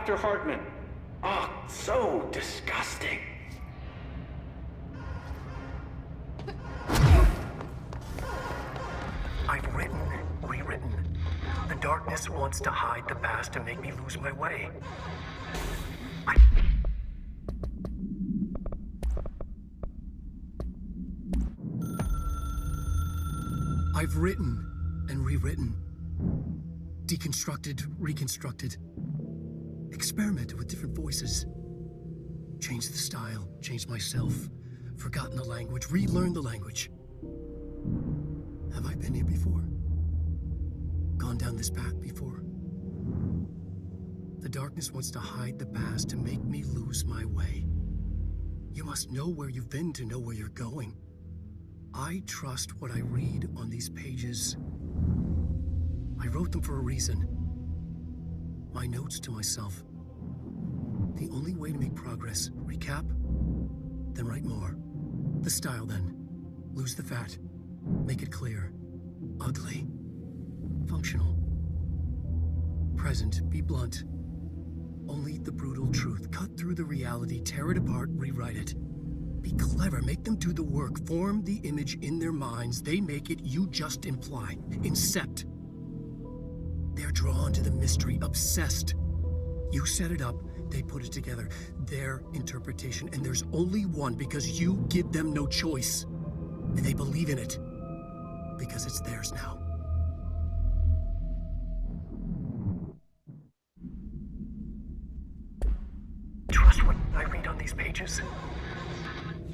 Dr. Hartman. Ah, so disgusting. I've written, rewritten. The darkness wants to hide the past and make me lose my way. I've written and rewritten. Deconstructed, reconstructed. Experimented with different voices. Changed the style, changed myself. Forgotten the language, relearned the language. Have I been here before? Gone down this path before? The darkness wants to hide the past to make me lose my way. You must know where you've been to know where you're going. I trust what I read on these pages. I wrote them for a reason. My notes to myself. The only way to make progress, recap, then write more. The style then. Lose the fat. Make it clear. Ugly. Functional. Present. Be blunt. Only the brutal truth. Cut through the reality, tear it apart, rewrite it. Be clever, make them do the work, form the image in their minds. They make it, you just imply. Incept. They're drawn to the mystery, obsessed. You set it up, they put it together. Their interpretation, and there's only one because you give them no choice. And they believe in it because it's theirs now. Trust what I read on these pages?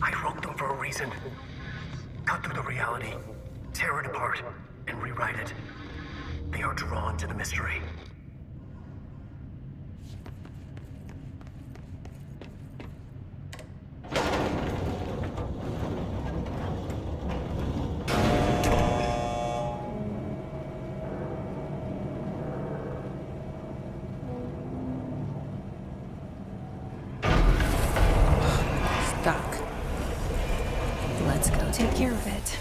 I wrote them for a reason. Cut through the reality, tear it apart, and rewrite it. They are drawn to the mystery. Doc, let's go take care of it.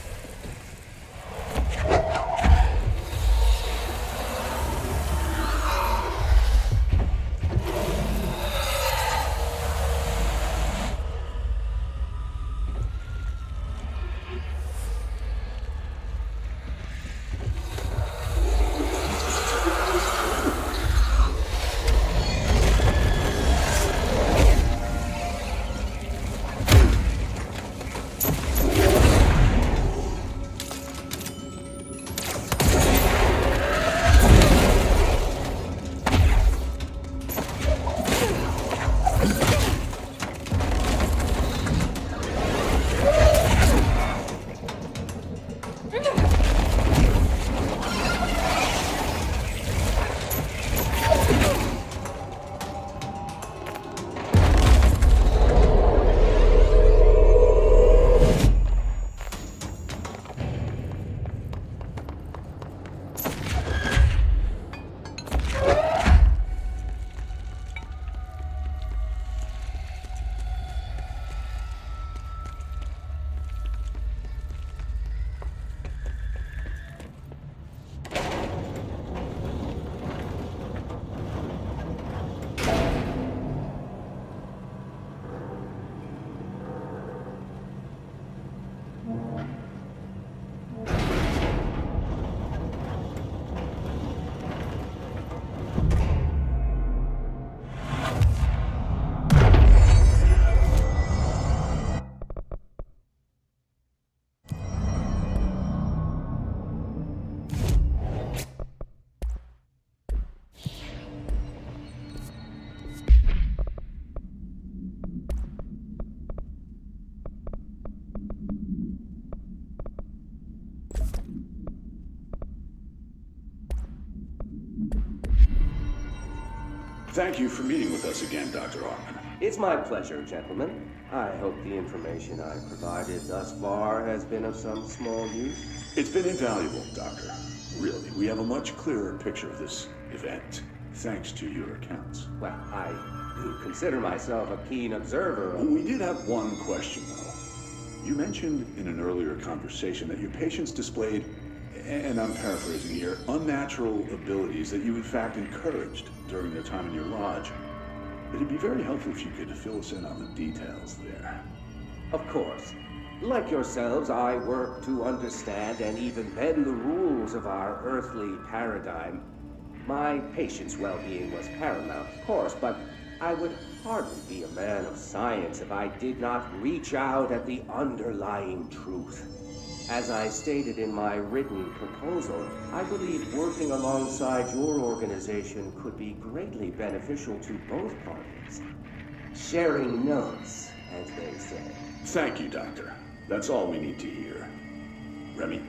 Thank you for meeting with us again, Dr. Hartman. It's my pleasure, gentlemen. I hope the information I've provided thus far has been of some small use. It's been invaluable, Doctor. Really, we have a much clearer picture of this event, thanks to your accounts. Well, I do consider myself a keen observer of... We did have one question, though. You mentioned in an earlier conversation that your patients displayed, and I'm paraphrasing here, unnatural abilities that you in fact encouraged during their time in your lodge. It'd be very helpful if you could fill us in on the details there. Of course. Like yourselves, I work to understand and even bend the rules of our earthly paradigm. My patient's well-being was paramount, of course, but I would hardly be a man of science if I did not reach out at the underlying truth. As I stated in my written proposal, I believe working alongside your organization could be greatly beneficial to both parties. Sharing notes, as they say. Thank you, Doctor. That's all we need to hear. Remy?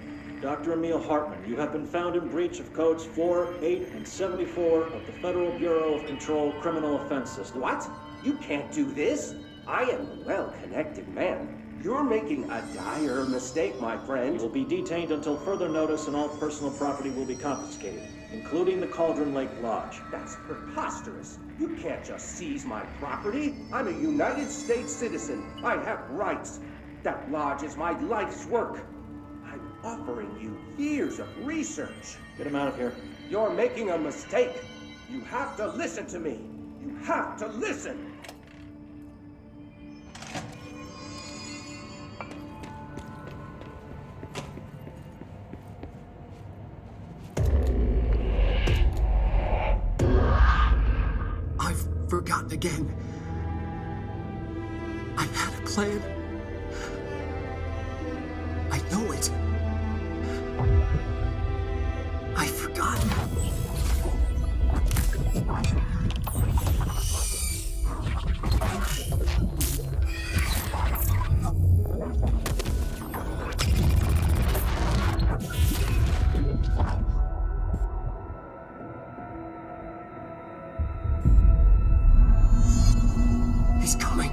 Dr. Emil Hartman, you have been found in breach of codes 4, 8, and 74 of the Federal Bureau of Control Criminal Offense System. What? You can't do this. I am a well-connected man. You're making a dire mistake, my friend. You will be detained until further notice, and all personal property will be confiscated, including the Cauldron Lake Lodge. That's preposterous. You can't just seize my property. I'm a United States citizen. I have rights. That lodge is my life's work. I'm offering you years of research. Get him out of here. You're making a mistake. You have to listen to me. You have to listen. I've forgotten again. I had a plan. I know it. I've forgotten. He's coming.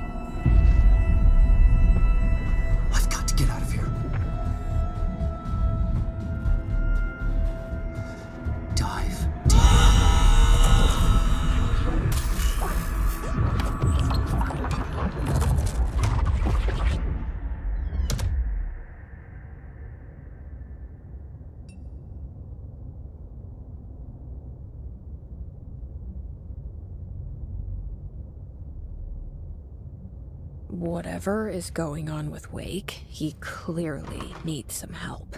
I've got to get out of here. Dive deep. Whatever is going on with Wake, he clearly needs some help.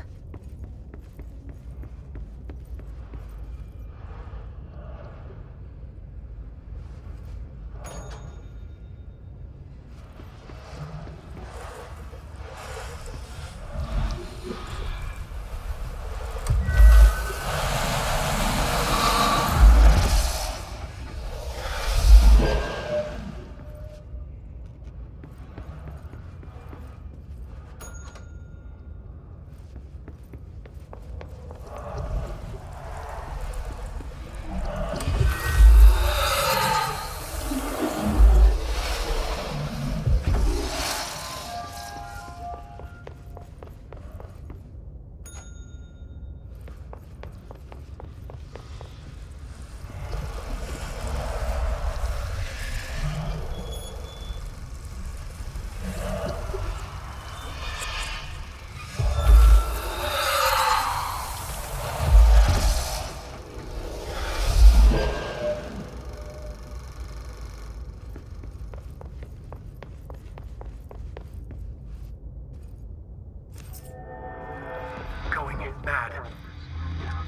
Bad.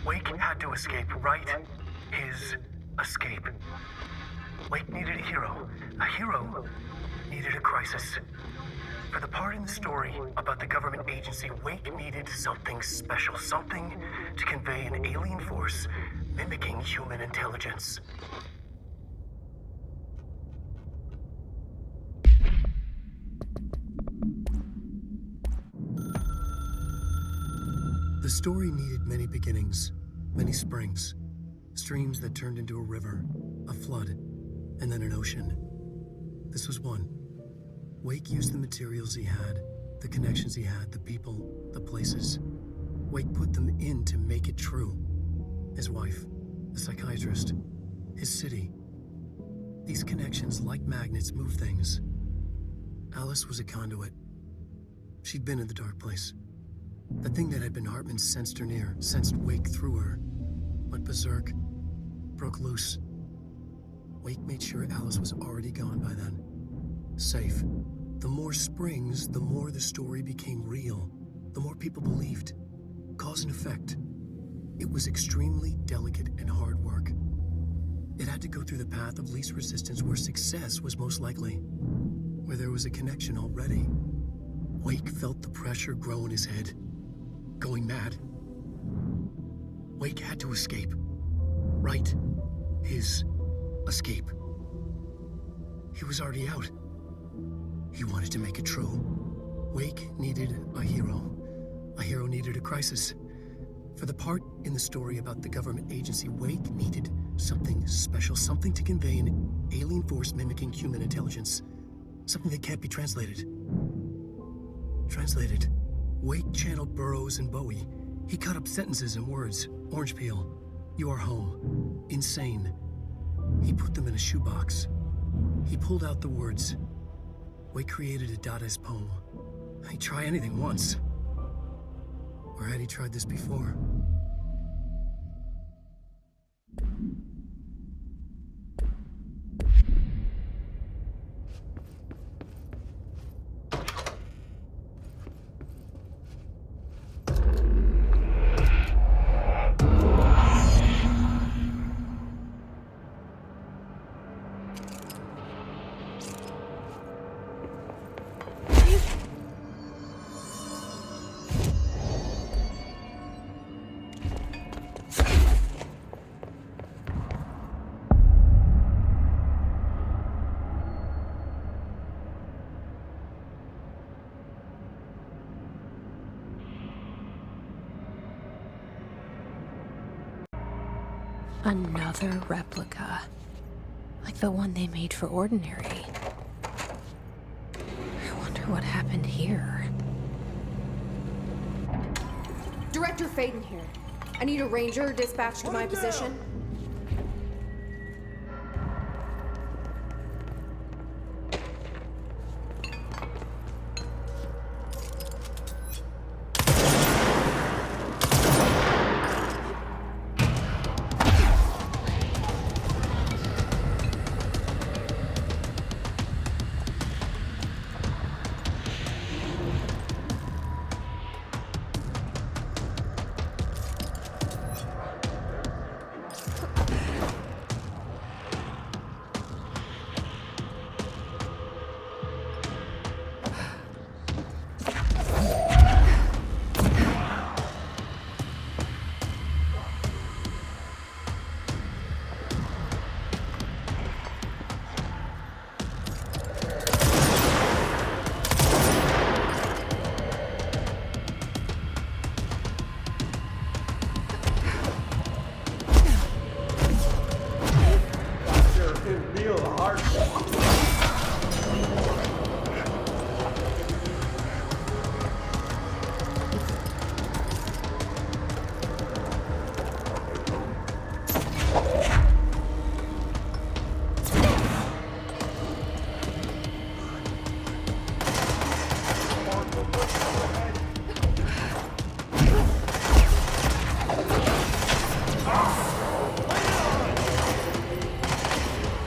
Wake had to escape, right? His escape. Wake needed a hero. A hero needed a crisis. For the part in the story about the government agency, Wake needed something special, something to convey an alien force mimicking human intelligence. The story needed many beginnings, many springs, streams that turned into a river, a flood, and then an ocean. This was one. Wake used the materials he had, the connections he had, the people, the places. Wake put them in to make it true. His wife, the psychiatrist, his city. These connections, like magnets, move things. Alice was a conduit. She'd been in the dark place. The thing that had been Hartman sensed her near, sensed Wake through her. Went berserk, broke loose, Wake made sure Alice was already gone by then. Safe. The more springs, the more the story became real. The more people believed. Cause and effect. It was extremely delicate and hard work. It had to go through the path of least resistance where success was most likely. Where there was a connection already. Wake felt the pressure grow in his head. Going mad. Wake had to escape. Right. His escape. He was already out. He wanted to make it true. Wake needed a hero. A hero needed a crisis. For the part in the story about the government agency, Wake needed something special, something to convey an alien force mimicking human intelligence. Something that can't be translated. Translated. Wake channeled Burroughs and Bowie. He cut up sentences and words. Orange peel. You are home. Insane. He put them in a shoebox. He pulled out the words. Wake created a Dadaist poem. He'd try anything once. Or had he tried this before? Another replica. Like the one they made for Ordinary. I wonder what happened here. Director Faden here. I need a ranger dispatched to my position.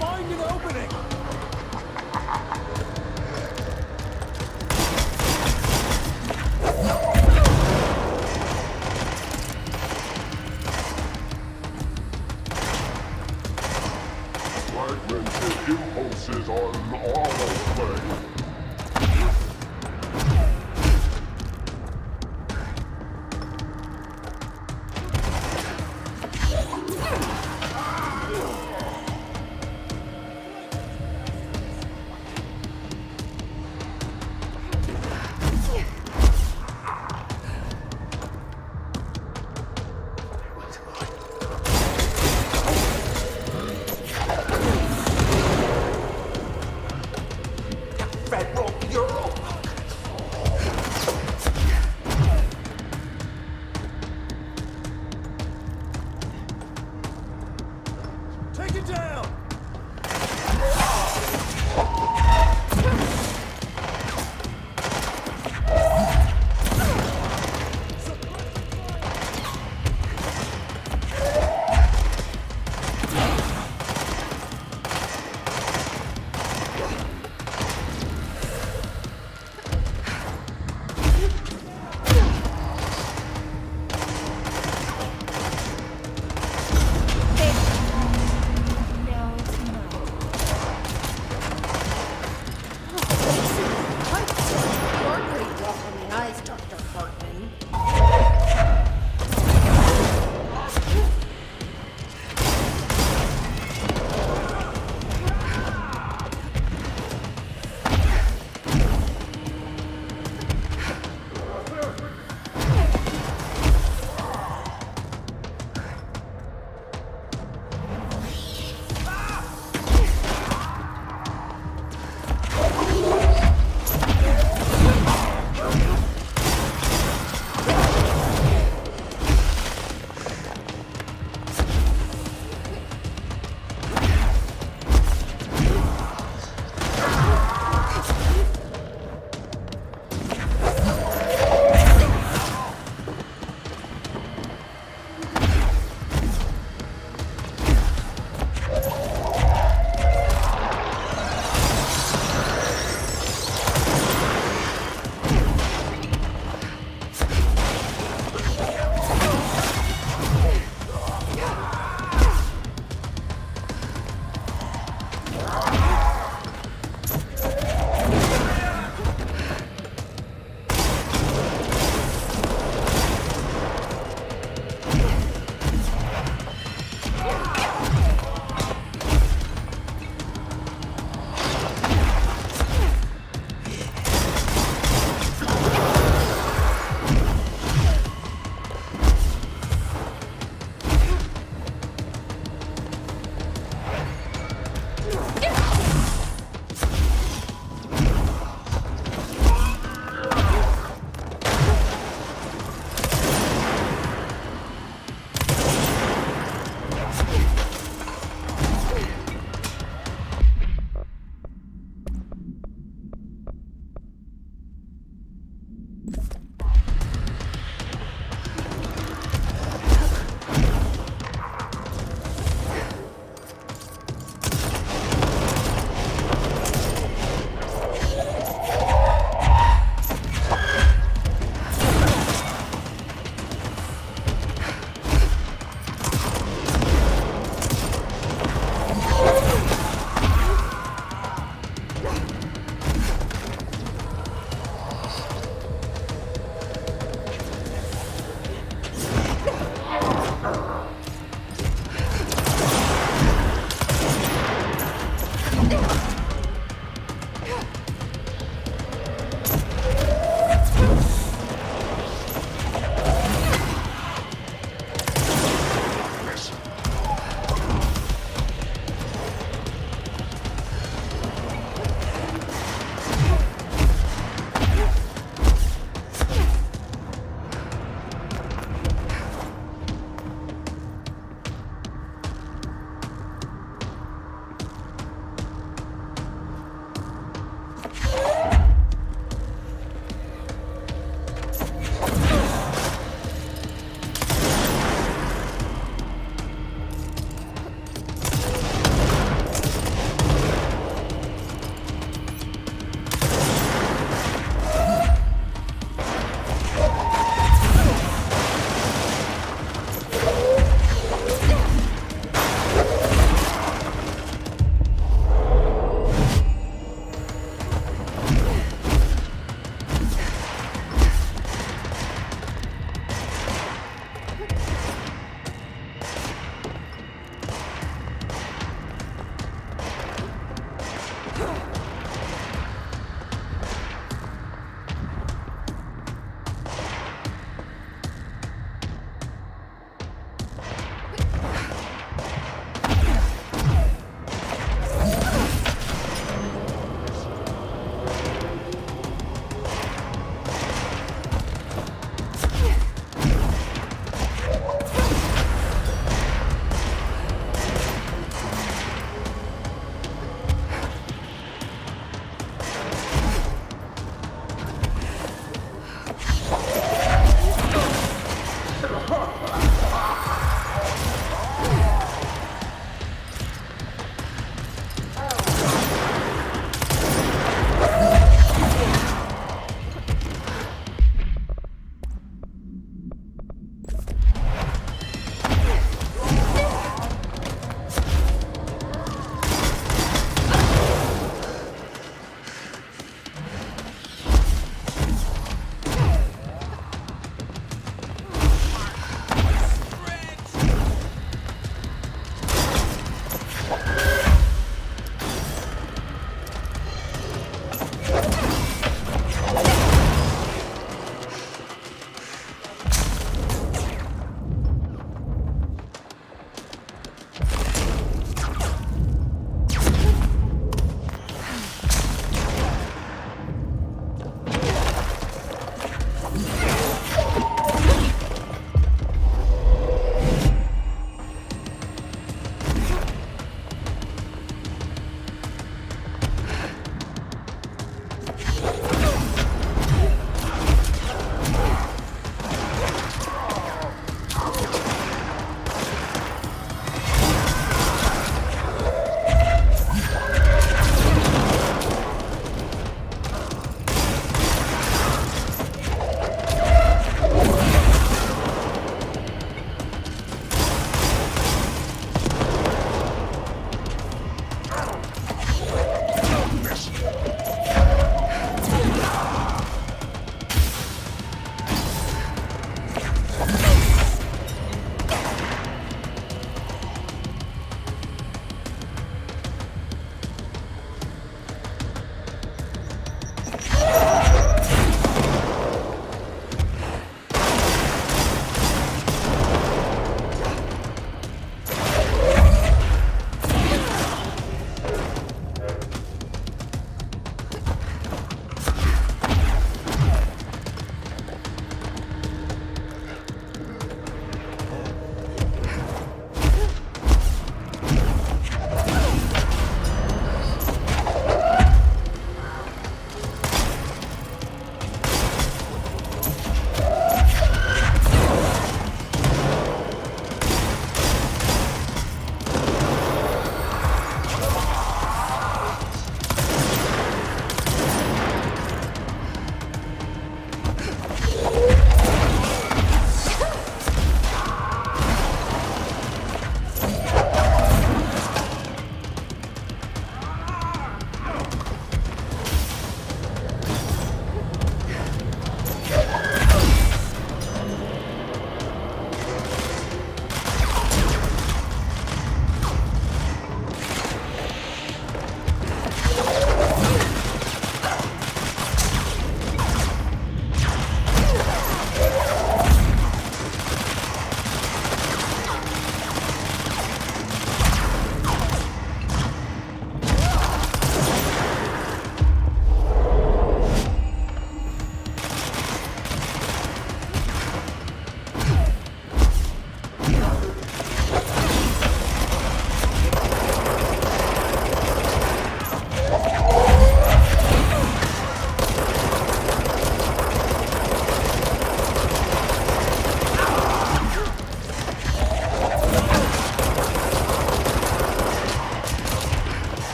Find an opening!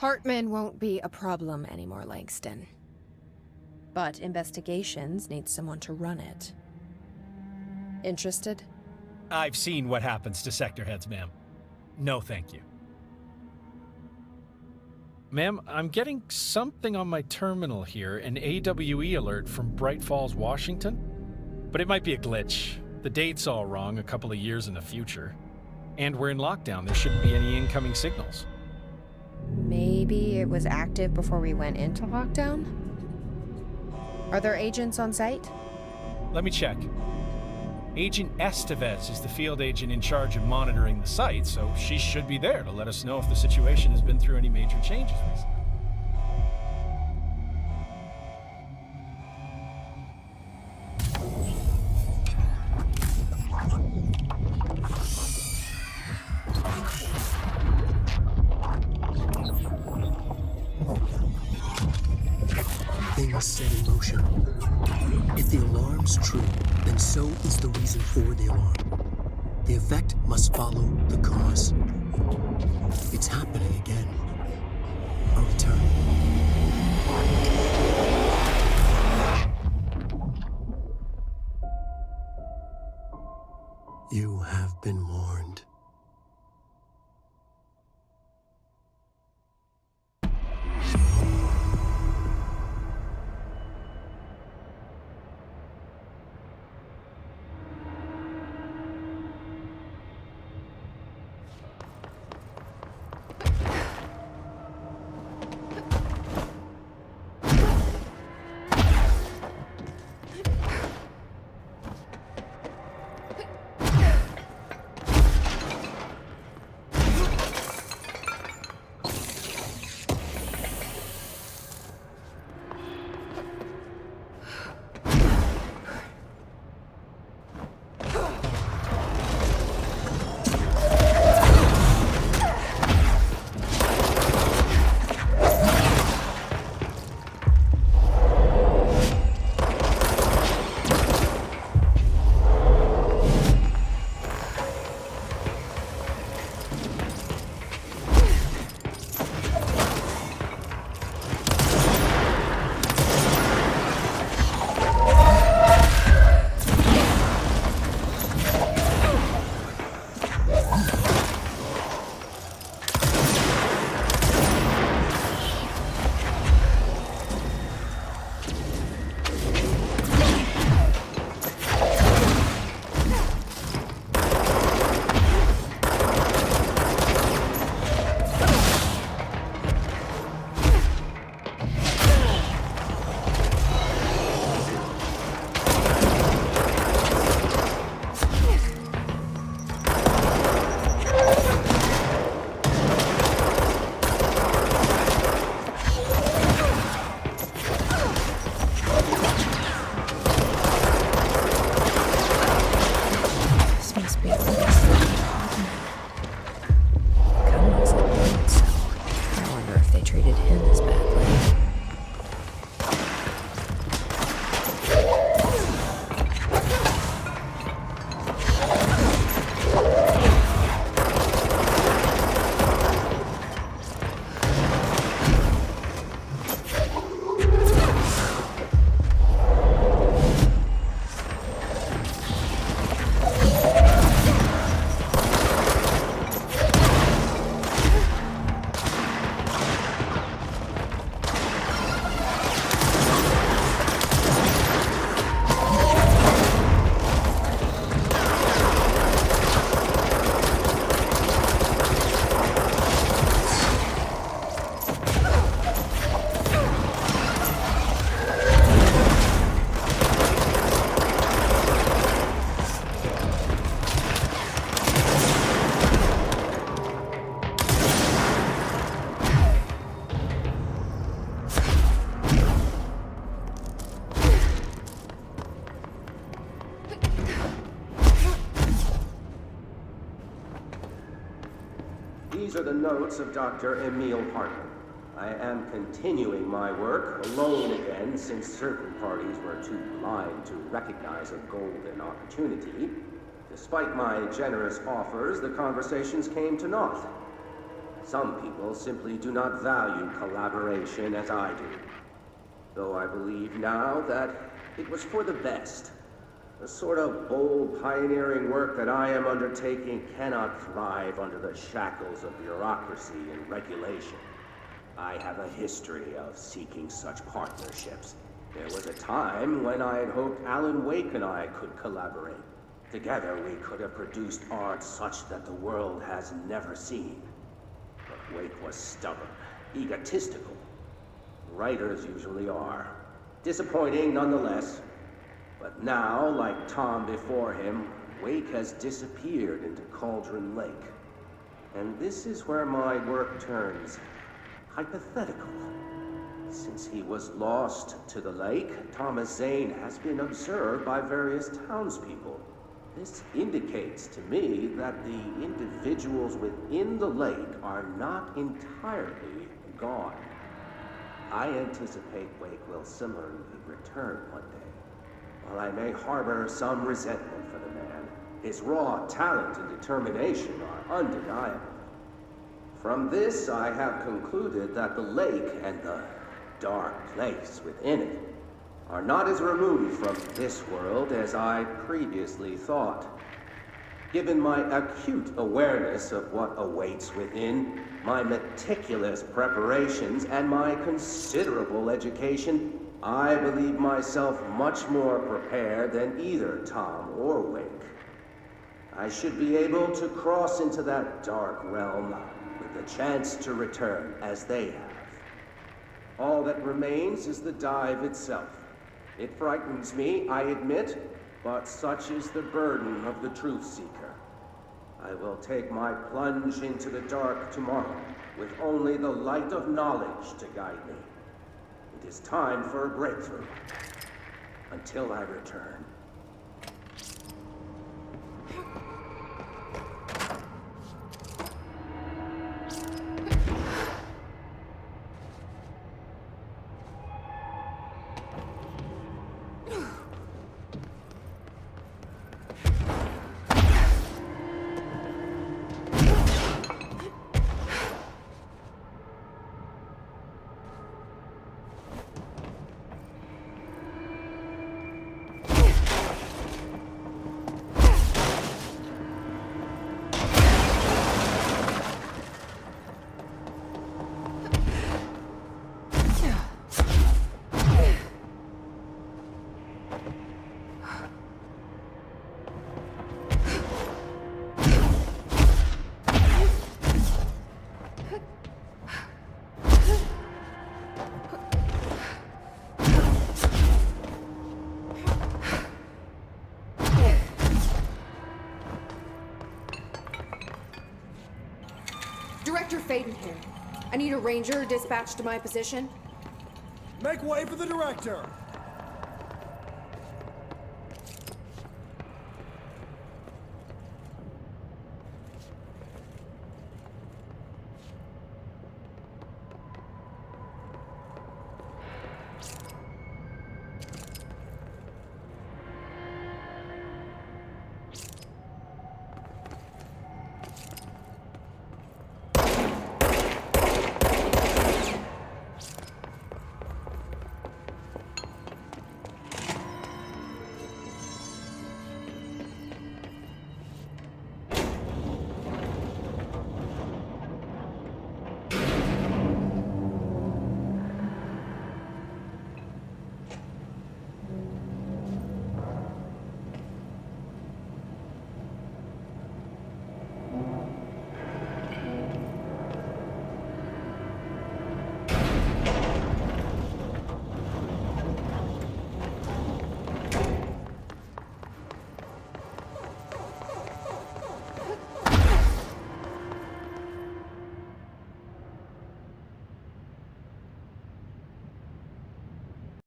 Hartman won't be a problem anymore, Langston. But investigations need someone to run it. Interested? I've seen what happens to sector heads, ma'am. No, thank you. Ma'am, I'm getting something on my terminal here, an AWE alert from Bright Falls, Washington. But it might be a glitch. The date's all wrong, a couple of years in the future. And we're in lockdown, there shouldn't be any incoming signals. Maybe it was active before we went into lockdown? Are there agents on site? Let me check. Agent Estevez is the field agent in charge of monitoring the site, so she should be there to let us know if the situation has been through any major changes recently. Things set in motion. If the alarm's true, then so is the reason for the alarm. The effect must follow the cause. It's happening again. A return. You have been warned. These are the notes of Dr. Emil Hartman. I am continuing my work alone again since certain parties were too blind to recognize a golden opportunity. Despite my generous offers, the conversations came to naught. Some people simply do not value collaboration as I do. Though I believe now that it was for the best. The sort of bold, pioneering work that I am undertaking cannot thrive under the shackles of bureaucracy and regulation. I have a history of seeking such partnerships. There was a time when I had hoped Alan Wake and I could collaborate. Together we could have produced art such that the world has never seen. But Wake was stubborn, egotistical. Writers usually are. Disappointing nonetheless. But now, like Tom before him, Wake has disappeared into Cauldron Lake. And this is where my work turns hypothetical. Since he was lost to the lake, Thomas Zane has been observed by various townspeople. This indicates to me that the individuals within the lake are not entirely gone. I anticipate Wake will similarly return one day. While I may harbor some resentment for the man, his raw talent and determination are undeniable. From this, I have concluded that the lake and the dark place within it are not as removed from this world as I previously thought. Given my acute awareness of what awaits within, my meticulous preparations, and my considerable education, I believe myself much more prepared than either Tom or Wake. I should be able to cross into that dark realm with the chance to return as they have. All that remains is the dive itself. It frightens me, I admit, but such is the burden of the truth seeker. I will take my plunge into the dark tomorrow with only the light of knowledge to guide me. It is time for a breakthrough. Until I return. Director Faden here. I need a ranger dispatched to my position. Make way for the director!